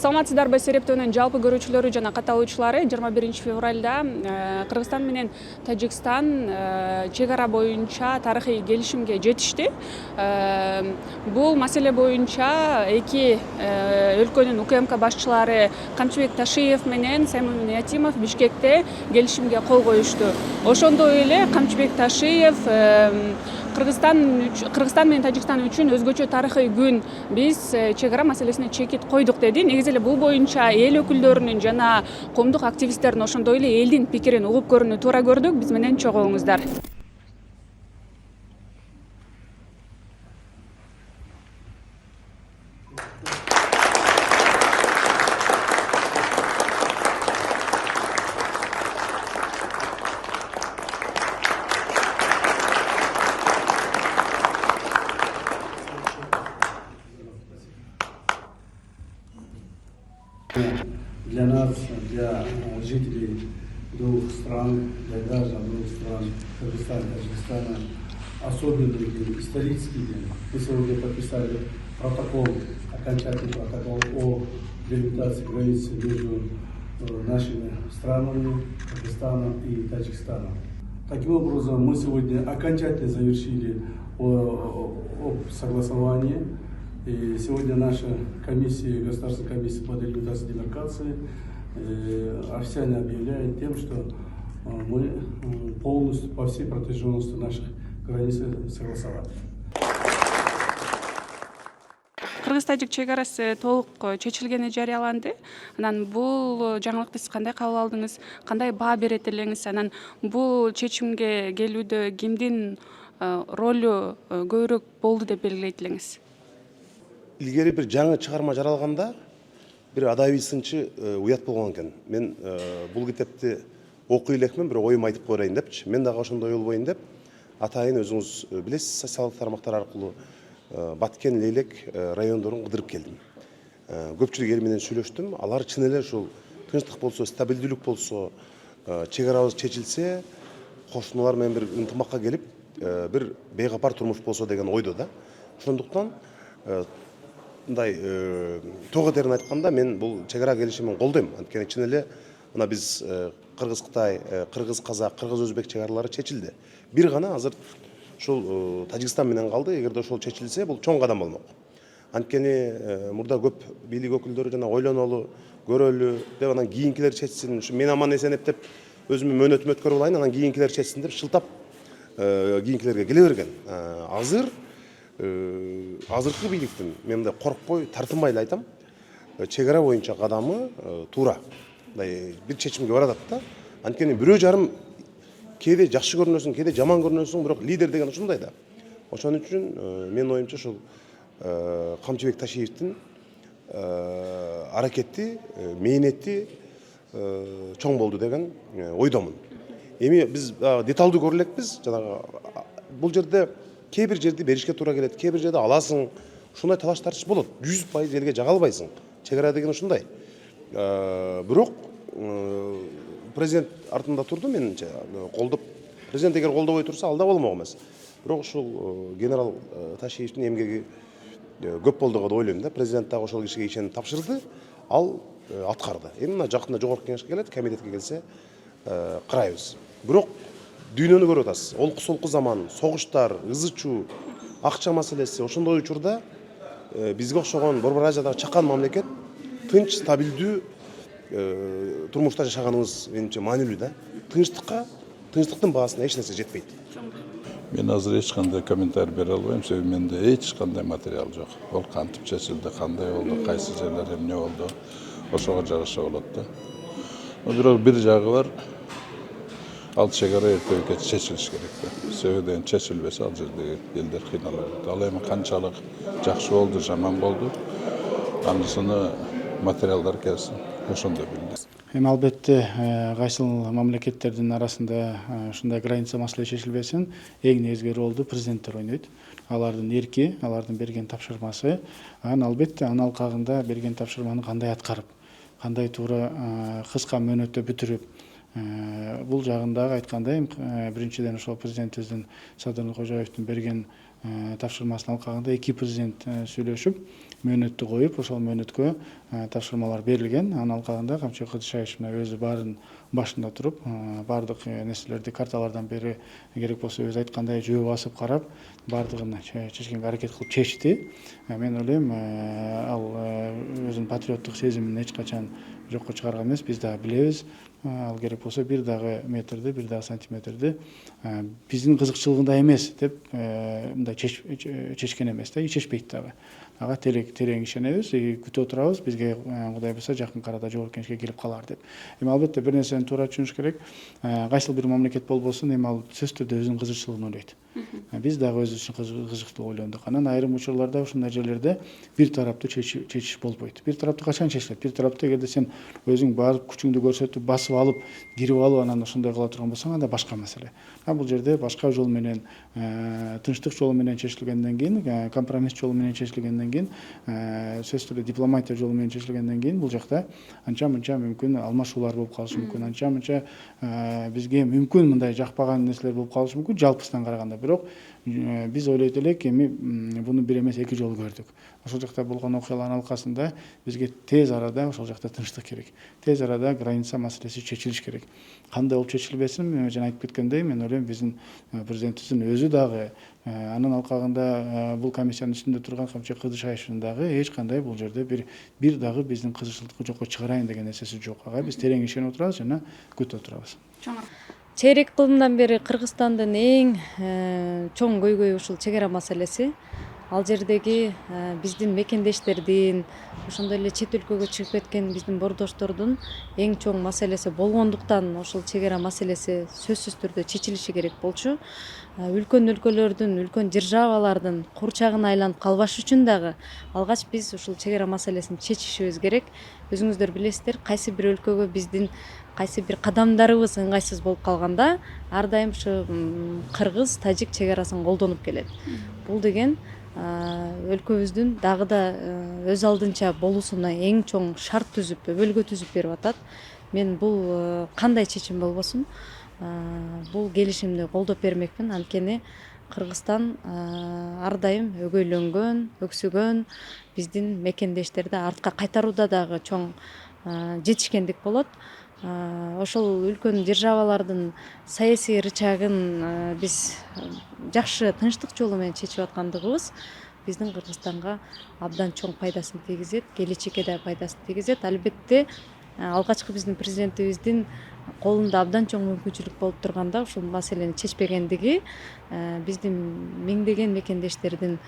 Саламатсыздарбы, Серептөөнүн жалпы көрүүчүлөрү жана катталуучулары 21 февралда Кыргызстан менен Тажикстан чек ара боюнча тарыхый келишимге жетишти. Бул маселе боюнча эки өлкөнүн УКМК башчылары Камчыбек Ташиев менен Саймон Ятимов Бишкекте келишимге кол коюшту. Ошондой эле Камчыбек Ташиев Кыргызстан менен Тажикстан үчүн өзгөчө тарыхый күн, биз чек ара маселесине чекит койдук деди. Негизи эле бул боюнча эл өкүлдөрүнүн жана коомдук активисттердин, ошондой эле элдин пикирин угуп көрүүнү туура көрдүк. Биз менен чогулуңуздар. Для нас, для жителей двух стран, для граждан двух стран, Кыргызстана и Таджикистана, особенный день, исторический день. Мы сегодня подписали окончательный протокол о делимитации границы между нашими странами, Кыргызстаном и Таджикистаном. Таким образом, мы сегодня окончательно завершили согласование. И сегодня наша комиссия, Государственная комиссия по делимитации и демаркации официально объявляет тем, что мы полностью по всей протяженности наших границ согласовали. Кыргыз-тажик чек арасы толук чечилгени жарыяланды. Анан бул жаңылыкты сиз кандай кабыл алдыңыз? Кандай баа берет элеңиз? Анан бул чечимге келүүдө кимдин ролу көбүрөөк болду деп белгилейт элеңиз? Илгери бир жаңы чыгарма жаралганда бир адабий сынчы уят болгон экен. Мен бул китепти окуй элекмин, бир оюм айтып коеюн депчи. Мен дагы ошондой болбойн деп, атайын өзүңүз билесиз, социалдык тармактар аркылуу Баткен, Лейлек райондорун кыдырып келдим. Көпчүлүк эл менен сүйлөштүм. Алар чын эле ушул тынчтык болсо, стабилдүүлүк болсо, чек арабыз чечилсе, кошуналар менен бир ынтымакка келип, бир бейкапар турмуш болсо деген ойдо да. Ошондуктан мындай тоготерин айтканда мен бул чек ара келишимин колдойм. Анткени чын эле мына биз Кыргыз-Кытай, Кыргыз-Казак, Кыргыз-Өзбек чек аралары чечилди. Бир гана азыр ушул Тажикстан менен калды. Эгерде ошол чечилсе, бул чоң кадам болмок. Анткени мурда көп бийлик өкүлдөрү жана ойлонолу, көрөлү деп анан кийинкилер чечсин, мен аман эсен деп өзүмө мөөнөтүмө өткөрүп алайын, анан кийинкилер чечсин деп шылтап кийинкилерге келе берген. Азыркы бийликтин мен мындай коркпой, тартынбай эле айтам, чек ара боюнча кадамы туура. Мындай бир чечимге баратат да. Анткени бирөө жарым кээде жакшы көрүнөсүң, кээде жаман көрүнөсүң, бирок лидер деген ушундай да. Ошон үчүн менин оюмча ушул Камчыбек Ташиевдин аракети, мээнети чоң болду деген ойдомун. Эми биз деталдуу көрө элекпиз, жанагы бул жерде кээ бир жерди беришке туура келет, кээ бир жерде аласың. Ушундай талаш тартыш болот. 100% элге жага албайсың. Чек ара деген ушундай. Бирок президент артында турду, менимче, колдоп. Президент эгер колдобой турса, ал да болмок эмес. Бирок ушул генерал Ташиевдин эмгеги көп болду деп ойлойм да. Президент дагы ошол кишиге ишенип тапшырды, ал аткарды. Эми мына жакында жогорку кеңешке келет, комитетке келсе карайбыз. Бирок дүйнөнү көрүп атасыз. Олку-солку заман, согуштар, ызы чуу, акча маселеси, ошондой учурда бизге окшогон Борбор Азиядагы чакан мамлекет тынч, стабилдүү турмушта жашаганыбыз менимче маанилүү да. Тынчтыктын баасына эч нерсе жетпейт. Мен азыр эч кандай комментарий бере албайм, себеби менде эч кандай материал жок. Ол кантип чечилди, кандай болду, кайсы жерлер эмне болду, ошого жараша болот да. Бирок бир жагы бар, ал чек ара эртеби кеч чечилиш керек да. Себебен чечилбесе ал жердеги элдер кыйналат. Ал эми канчалык жакшы болду, жаман болду, анысыны материалдар келсин, ошондо билет. Эми албетте кайсыл мамлекеттердин арасында ушундай граница маселе чечилбесин эң негизги ролду президенттер ойнойт. Алардын эрки, алардын берген тапшырмасы, албетте анын алкагында берген тапшырманы кандай аткарып, кандай туура кыска мөөнөттө бүтүрүп, бул жагындагы айткандай, биринчиден ошол президентибиздин Садыр Кожоевдин берген тапшырмасын алкагында эки президент сүйлөшүп, мөөнөттү коюп, ошол мөөнөткө тапшырмалар берилген. Анын алкагында Камчы Кыдыршаевич өзү баарын башында туруп, баардык нерселерди карталардан бери керек болсо өзү айткандай жөө басып карап, баардыгын чечкенге аракет кылып чечти. Мен ойлойм, ал өзүнүн патриоттук сезимин эч качан жокко чыгарган эмес. Биз дагы билебиз, ал керек болсо бир дагы метрди, бир дагы сантиметрди биздин кызыкчылыгында эмес деп мындай чечкен эмес да, чечпейт дагы. Ага терең ишенебиз, күтүп отурабыз, бизге Кудай буйрса жакын арада жогорку кеңешке келип калар деп. Эми албетте бир нерсени туура түшүнүш керек. Кайсыл бир мамлекет болбосун, эми ал сөзсүз түрдө өзүнүн кызыкчылыгын ойлойт. Биз дагы өзүбүз үчүн кызыктуу ойлондук. Анан айрым учурларда ушундай жерлерде бир тараптуу чечиш болбойт. Бир тараптуу качан чечилет? Бир тараптуу эгерде сен өзүң барып күчүңдү көрсөтүп, басып алып, кирип алып, анан ошондой кыла турган болсоң, анда башка маселе. Бул жерде башка жол менен, тынчтык жолу менен чечилгенден кийин, компромисс жолу менен чечилгенден кийин, сөзсүз түрдө дипломатия жолу менен чечилгенден кийин бул жакта анча-мынча мүмкүн алмашуулар болуп калышы мүмкүн, анча-мынча бизге мүмкүн мындай жакпаган нерселер болуп калышы мүмкүн жалпысынан караганда. Бирок биз ойлойт элек, эми буну бир эмес эки жолу көрдүк. Ошол жакта болгон окуялардын алкасында бизге тез арада ошол жакта тынчтык керек. Тез арада граница маселеси чечилиш керек. Кандай болуп чечилбесин, мен жана айтып кеткендей, мен ойлойм биздин президентибиздин өзү дагы анын алкагында бул комиссиянын үстүндө турган Камчы Кыдыршаевичтин дагы эч кандай бул жерде бир дагы биздин кызыкчылыкты жокко чыгарайын деген нерсеси жок. Ага биз терең ишенип отурабыз жана күтүп отурабыз. Чейрек кылымдан бери Кыргызстандын эң чоң көйгөйү ушул чек ара маселеси. Ал жердеги биздин мекендештердин, ошондой эле чет өлкөгө чыгып кеткен биздин бордоштордун эң чоң маселеси болгондуктан ушул чек ара маселеси сөзсүз түрдө чечилиши керек болчу. Үлкөн өлкөлөрдүн, үлкөн державалардын курчагына айланып калбаш үчүн дагы алгач биз ушул чек ара маселесин чечишибиз керек. Өзүңүздөр билесиздер, кайсы бир өлкөгө биздин кайсы бир кадамдарыбыз ыңгайсыз болуп калганда, ар дайым ушу кыргыз, тажик чек арасын колдонуп келет. Бул деген өлкөбүздүн дагы да өз алдынча болуусуна эң чоң шарт түзүп, өбөлгө түзүп берип атат. Мен бул кандай чечим болбосун, бул келишимди колдоп бермекмин. Анткени Кыргызстан ар дайым өгөйлөнгөн, өксүгөн биздин мекендештерди артка кайтарууда дагы чоң жетишкендик болот. Ошол үлкөн державалардын саясий рычагын биз жакшы тынчтык жолу менен чечип аткандыгыбыз биздин Кыргызстанга абдан чоң пайдасын тийгизет, келечекке да пайдасын тийгизет. Албетте алгачкы биздин президентибиздин колунда абдан чоң мүмкүнчүлүк болуп турганда ушул маселени чечпегендиги, биздин миңдеген мекендештердин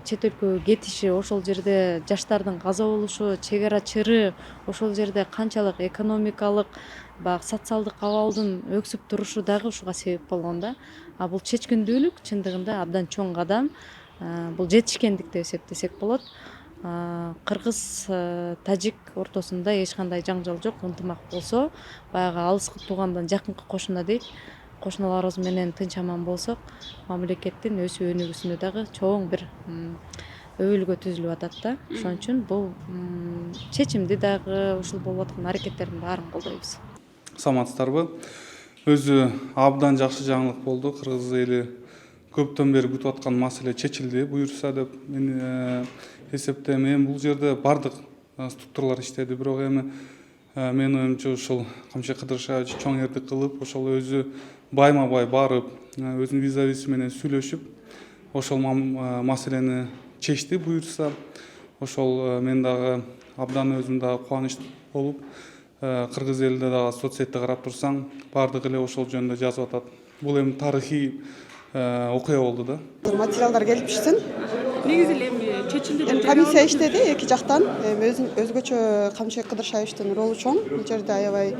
чет өлкөгө кетиши, ошол жерде жаштардын каза болушу, чек ара чыры, ошол жерде канчалык экономикалык, баягы социалдык абалдын өксүп турушу дагы ушуга себеп болгон да. Бул чечкиндүүлүк чындыгында абдан чоң кадам. Бул жетишкендик деп эсептесек болот. Кыргыз, тажик ортосунда эч кандай жаңжал жок, ынтымак болсо, баягы алыскы туугандан жакынкы кошуна дейт. Кошуналарыбыз менен тынч аман болсок, мамлекеттин өсүү өнүгүүсүнө дагы чоң бир өбөлгө түзүлүп атат да. Ошон үчүн бул чечимди дагы ушул болуп аткан аракеттердин баарын колдойбуз. Саламатсыздарбы? Өзү абдан жакшы жаңылык болду. Кыргыз эли көптөн бери күтүп аткан маселе чечилди буюрса деп мен эсептейм. Эми бул жерде бардык структуралар иштеди, бирок эми менин оюмча ушул Камчы Кыдыршаевич чоң эрдик кылып, ошол өзү байма-бай барып, өзүнүн визависи менен сүйлөшүп, ошол маселени чечти буюрса. Ошол мен дагы абдан өзүм дагы кубанычтуу болуп, кыргыз элинде дагы соцсетти карап турсаң, бардыгы эле ошол жөнүндө жазып атат. Бул эми тарыхый окуя болду да. Материалдар келипчисин. Негизи эле эми чечилди деп Комиссия иштеди эки жактан. Өзгөчө Камчы Кыдыршаевичтин ролу чоң. Бул жерде аябай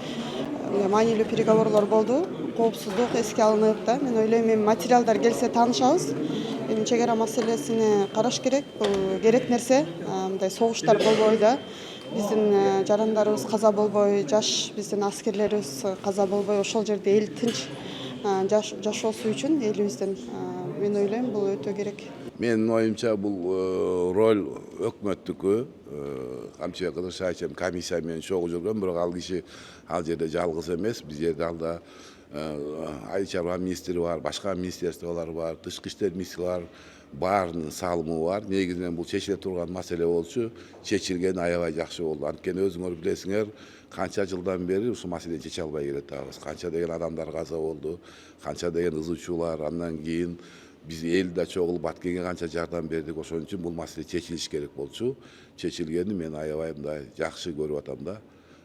маанилүү переговорлор болду. Коопсуздук эске алынып да. Мен ойлойм, эми материалдар келсе таанышабыз. Эми чек ара маселесине караш керек. Бул керек нерсе. Мындай согуштар болбой да. Биздин жарандарыбыз каза болбой, жаш биздин аскерлерибиз каза болбой, ошол жерде эл тынч жашоосу үчүн элибиздин мен ойлойм бул өтө керек. Менин оюмча бул роль өкмөттүкү. Камчы Кыдыршаевич комиссия менен чогуу жүргөн, бирок ал киши ал жерде жалгыз эмес. Биз жерде алда айыл чарба министри бар, башка министрликтер бар, тышкы иштер министри бар, баарынын салымы бар. Негизинен бул чечиле турган маселе болчу. Чечилген аябай жакшы болду. Анткени өзүңөр билесиңер, канча жылдан бери ушул маселени чече албай келатабыз. Канча деген адамдар каза болду, канча деген ызычуулар, андан кийин биз эл да чогулуп Баткенге канча жардам бердик. Ошон үчүн бул маселе чечилиш керек болчу. Чечилгени мен аябай мындай жакшы көрүп атам да.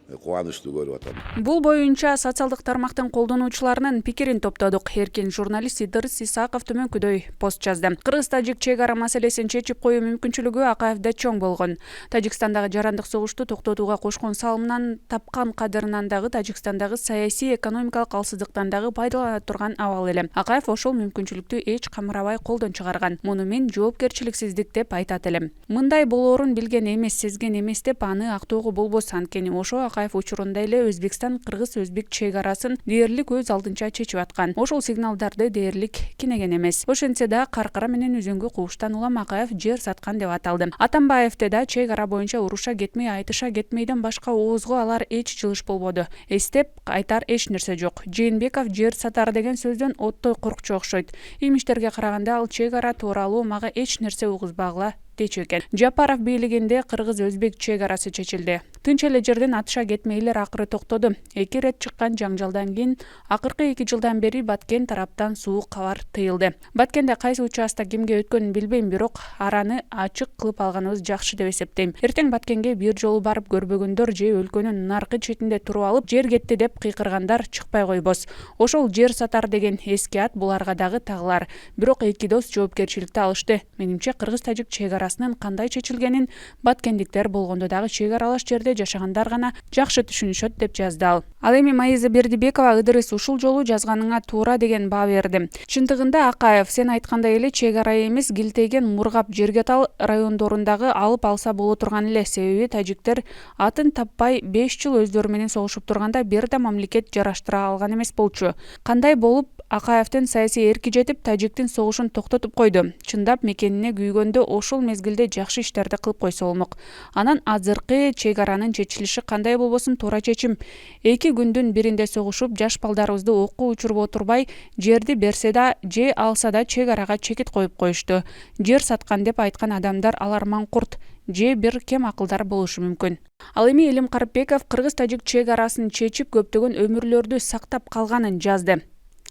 Кубанычтуу көрүп атам. Бул боюнча социалдык тармактын колдонуучуларынын пикирин топтодук. Эркин журналист Идырыс Исаков төмөнкүдөй пост жазды. Кыргыз-тажик чек ара маселесин чечип коюу мүмкүнчүлүгү Акаевде чоң болгон. Тажикстандагы жарандык согушту токтотууга кошкон салымынан тапкан кадырынан дагы Тажикстандагы саясий экономикалык алсыздыктан дагы пайдалана турган абал эле. Акаев ошол мүмкүнчүлүктү эч камырабай колдон чыгарган. Муну мен жоопкерчиликсиздик деп айтат элем. Мындай болоорун билген эмес, сезген эмес деп аны актоого болбос. Анткени ошо Акаев учурунда эле Өзбекстан кыргыз-өзбек чек арасын дээрлик өз алдынча чечип аткан. Ошол сигналдарды дээрлик кинеген эмес. Ошентсе да каркара менен өзөнгө кууштан улам Акаев жер саткан деп аталды. Атамбаевде да чек ара боюнча уруша кетмей, айтыша кетмейден башка оозго алар эч жылыш болбоду. Эстеп айтар эч нерсе жок. Жээнбеков жер сатар деген сөздөн оттой коркчу окшойт. Имиштерге караганда ал чек ара тууралуу мага эч нерсе угузбагыла дечү экен. Жапаров бийлигинде кыргыз-өзбек чек арасы чечилди. Тынч эле жерден атыша кетмейлер акыры токтоду. 2 рет чыккан жаңжалдан кийин акыркы 2 жылдан бери Баткен тараптан суук кабар тыйылды. Баткенде кайсы участок кимге өткөнүн билбейм, бирок араны ачык кылып алганыбыз жакшы деп эсептейм. Эртең Баткенге бир жолу барып көрбөгөндөр же өлкөнүн наркы четинде туруп алып жер кетти деп кыйкыргандар чыкпай койбос. Ошол жер сатар деген эски ат буларга дагы тагылар. Бирок эки дос жоопкерчиликти алышты. Менимче кыргыз-тажик чек арасынын кандай чечилгенин баткендиктер болгондо дагы чек аралаш жерде жашагандар гана жакшы түшүнүшөт деп жазды ал. Ал эми Майза Бердибекова Ыдырыс ушул жолу жазганыңа туура деген баа берди. Чындыгында Акаев сен айткандай эле чек ара эмес, Гилтеген, Мургап, Жергетал райондорундагы алып алса боло турган эле. Себеби тажиктер атын таппай 5 жыл өздөрү менен согушуп турганда бир да мамлекет жараштыра алган эмес болчу. Кандай болуп Акаевдин саясий эрки жетип тажиктин согушун токтотуп койду. Чындап мекенине күйгөндө ошол мезгилде жакшы иштерди кылып койсо болмок. Анан азыркы чек аранын чечилиши кандай болбосун туура чечим. 2 күндүн биринде согушуп, жаш балдарыбызды окко учуруп отурбай, жерди берсе да же алса да чек арага чекит коюп коюшту. Жер саткан деп айткан адамдар алар маңкурт же бир кем акылдар болушу мүмкүн. Ал эми Элим Карыпбеков кыргыз-тажик чек арасын чечип көптөгөн өмүрлөрдү сактап калганын жазды.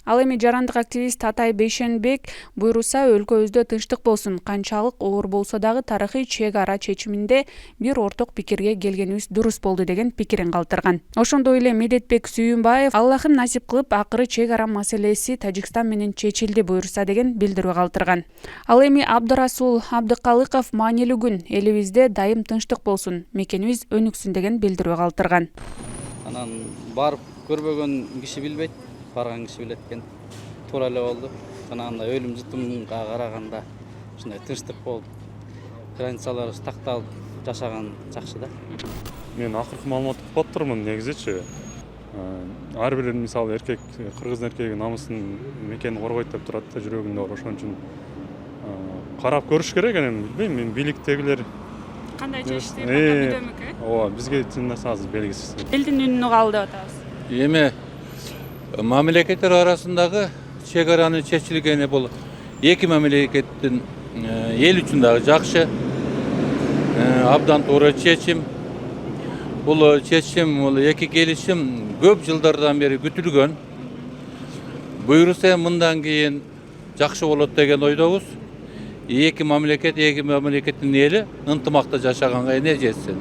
Ал эми жарандык активист Атай Бейшенбек буйруса өлкөбүздө тынчтык болсун, канчалык оор болсо дагы тарыхый чек ара чечиминде бир орток пикирге келгенибиз дурус болду деген пикирин калтырган. Ошондой эле Медетбек Сүйүнбаев Аллахым насип кылып акыры чек ара маселеси Тажикстан менен чечилди буйруса деген билдирүү калтырган. Ал эми Абдырасул Абдыкалыков маанилүү күн, элибизде дайым тынчтык болсун, мекенибиз өнүксүн деген билдирүү калтырган. Анан барып көрбөгөн киши билбейт. Барган киши билет экен. Туура эле болду. Жанагындай өлүм жытымга караганда ушундай тынчтык болуп, границаларыбыз такталып жашаган жакшы да. Мен акыркы маалыматты укуп турмун негизичи. Ар бир мисалы эркек, кыргыз эркеги намысын, мекенин коргойт деп турат да жүрөгүндө бар. Ошон үчүн карап көрүш керек экен, билбейм, мен бийликтегилер Кандай чечти, көдөмүк, ооба, бизге чын нерсе азыр белгисиз. Элдин үнүн угалы деп атабыз. Эми мамлекеттер арасындагы чек аранын чечилгени бул эки мамлекеттин эл үчүн дагы жакшы, абдан туура чечим. Бул чечим, бул эки келишим көп жылдардан бери күтүлгөн. Буйруса мындан кийин жакшы болот деген ойдобуз. Эки мамлекеттин эли ынтымакта жашаганга эне жетсин.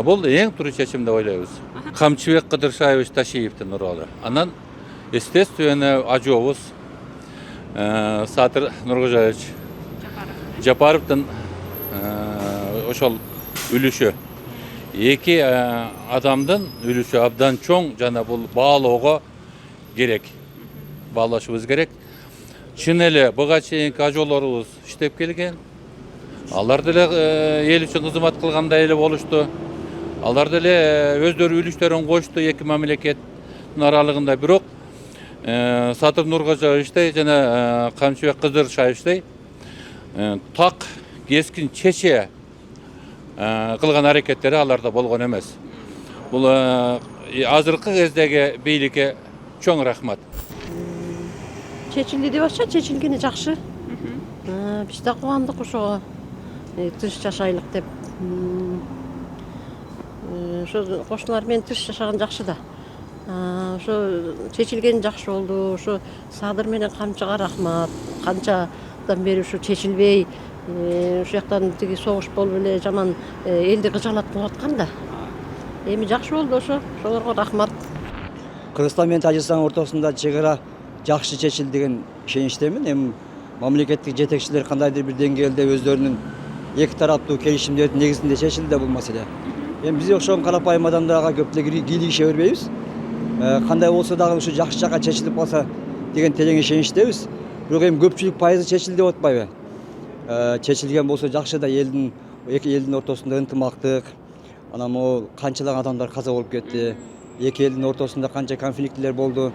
Бул эң туура чечим деп ойлойбуз. Камчыбек Кыдыршаевич Ташиевдин уралы. Анан естественно ажообуз Сатыр Нуркожаевич Жапаровдун ошол үлүшү. Эки адамдын үлүшү абдан чоң, жана бул баалоого керек. Баалашыбыз керек. Чын эле буга чейинки ажоолорубуз иштеп келген. Алар деле эл үчүн кызмат кылгандай эле болушту. Алар деле өздөрү үлүштөрүн кошту эки мамлекеттин аралыгында. Бирок Сатыр Нуркожаевичтей жана Камчыбек Кыдыршаевичтей так кескин чече кылган аракеттери аларда болгон эмес. Бул азыркы кездеги бийликке чоң рахмат. Чечилди деп атышат, чечилгени жакшы. Биз да кубандык ошого. Тынч жашайлык деп. Ошо кошуналар менен тынч жашаган жакшы да. Ошо чечилген жакшы болду. Ошо Садыр менен Камчыга рахмат. Канчадан бери ушу чечилбей, ошол жактан тиги согуш болуп эле жаман элди кыжалатып аткан да. Эми жакшы болду ошо. Ошолорго рахмат. Кыргызстан менен Тажикстан ортосунда чек ара жакшы чечилди деген ишеничтемин. Эми мамлекеттик жетекчилер кандайдыр бир деңгээлде өздөрүнүн эки тараптуу келишимдердин негизинде чечилди бул маселе. Эми бизге окшогон карапайым адамдарга көп деле кийлигише бербейбиз. Кандай болсо дагы ушу жакшы жакка чечилип калса деген терең ишеничтебиз. Бирок эми көпчүлүк пайызы чечилди деп атпайбы? Чечилген болсо жакшы да, эки элдин ортосунда ынтымактык, анан могу канчалаган адамдар каза болуп кетти. Эки элдин ортосунда канча конфликтилер болду.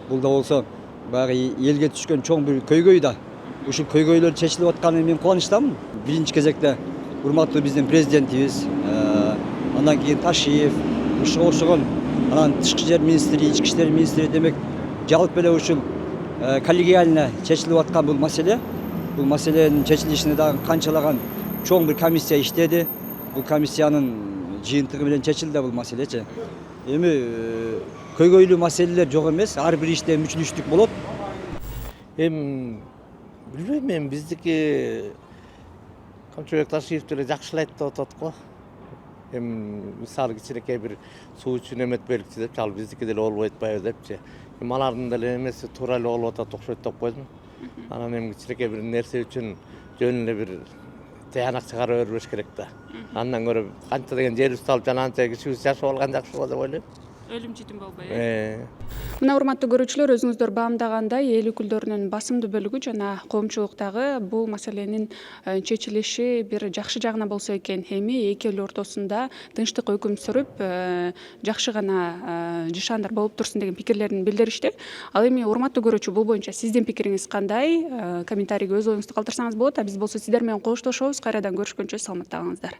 Бул да болсо баягы элге түшкөн чоң бир көйгөй да. Ушул көйгөйлөр чечилип атканына мен кубанычтамын. Биринчи кезекте урматтуу биздин президентибиз, андан кийин Ташиев, ушуга окшогон анан тышкы ишер министри, ички иштер министри демек жалпы эле ушул коллегиально чечилип аткан бул маселе. Бул маселенин чечилишине дагы канчалаган чоң бир комиссия иштеди. Бул комиссиянын жыйынтыгы менен чечилди бул маселечи. Эми көйгөйлүү маселелер жок эмес, ар бир иште мүчүлүштүк болот. Эми билбейм, мен биздики Камчыбек Ташиев деле жакшылайт деп атат го. Эми мисалы кичинекей бир суу үчүн эметпеликчи депчи, ал биздики деле болбойт атпайбы депчи. Эми алардын деле эмеси туура эле болуп атат окшойт деп койдум. Анан эми кичинекей бир нерсе үчүн жөн эле бир тыянак чыгара бербеш керек да. Андан көрө канча деген жерибизди алып жана анча кишибиз жашап алган жакшы болот деп ойлойм. Өлүм житим болбой. Мына урматтуу көрүүчүлөр, өзүңүздөр баамдагандай эл өкүлдөрүнүн басымдуу бөлүгү жана коомчулуктагы бул маселенин чечилиши бир жакшы жагына болсо экен. Эми эки эл ортосунда тынчтык өкүм сүрүп, жакшы гана жашаандар болуп турсун деген пикирлерин билдиришти. Ал эми урматтуу көрүүчү, бул боюнча сиздин пикириңиз кандай? Комментарийге өз оюңузду калтырсаңыз болот. А биз болсо сиздер менен коштошобуз. Кайрадан көрүшкөнчө саламатта калыңыздар.